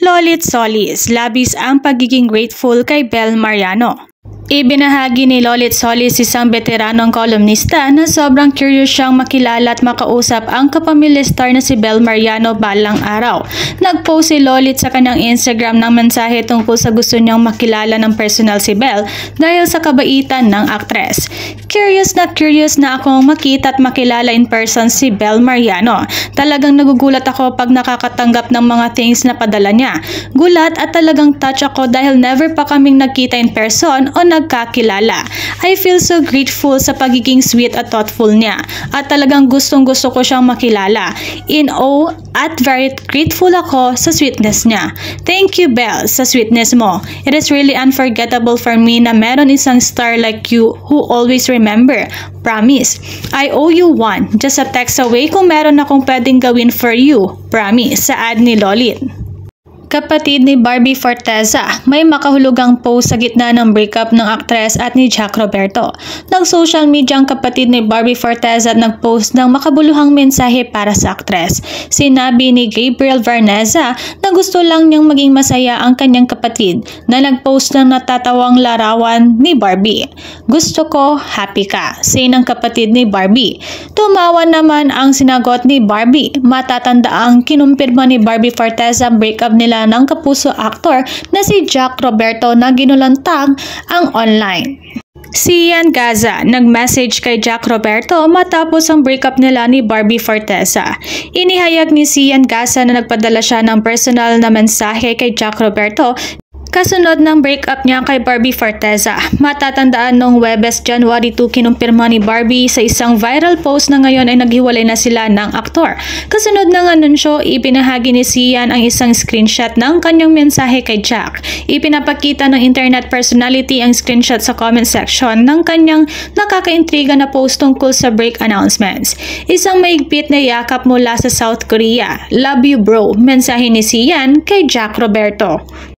Lolit Solis, labis ang pagiging grateful kay Bel Mariano. Ibinahagi ni Lolit Solis, isang veteranong kolumnista, na sobrang curious siyang makilala at makausap ang kapamilya star na si Bel Mariano balang araw. Nag-post si Lolit sa kanyang Instagram ng mensahe tungkol sa gusto niyang makilala ng personal si Bel dahil sa kabaitan ng aktres. Curious na akong makita at makilala in person si Bel Mariano. Talagang nagugulat ako pag nakakatanggap ng mga things na padala niya. Gulat at talagang touch ako dahil never pa kaming nagkita in person o nagkakilala. I feel so grateful sa pagiging sweet at thoughtful niya at talagang gustong-gusto ko siyang makilala. In awe at very grateful ako sa sweetness niya. Thank you, Bel, sa sweetness mo. It is really unforgettable for me na meron isang star like you who always remember. Promise. I owe you one. Just a text away kung meron akong pwedeng gawin for you. Promise. Sa ad ni Lolit. Kapatid ni Barbie Forteza, may makahulugang post sa gitna ng breakup ng aktres at ni Jack Roberto. Nag-social media ang kapatid ni Barbie Forteza at nag-post ng makabuluhang mensahe para sa aktres. Sinabi ni Gabriel Varneza na gusto lang niyang maging masaya ang kanyang kapatid na nag-post ng natatawang larawan ni Barbie. Gusto ko, happy ka, say ng kapatid ni Barbie. Tumawa naman ang sinagot ni Barbie. Matatanda ang kinumpirma ni Barbie Forteza breakup nila ng kapuso actor na si Jack Roberto na ginulantang ang online. Si Ian Gaza nag-message kay Jack Roberto matapos ang breakup nila ni Barbie Forteza. Inihayag ni si Ian Gaza na nagpadala siya ng personal na mensahe kay Jack Roberto kasunod ng breakup niya kay Barbie Forteza. Matatandaan noong Webes, January 2, kinumpirma ni Barbie sa isang viral post na ngayon ay naghiwalay na sila ng aktor. Kasunod ng anunsyo, ipinahagi ni Sian ang isang screenshot ng kanyang mensahe kay Jack. Ipinapakita ng internet personality ang screenshot sa comment section ng kanyang nakakaintriga na post tungkol sa break announcements. Isang maigpit na yakap mula sa South Korea. Love you bro, mensahe ni Sian kay Jack Roberto.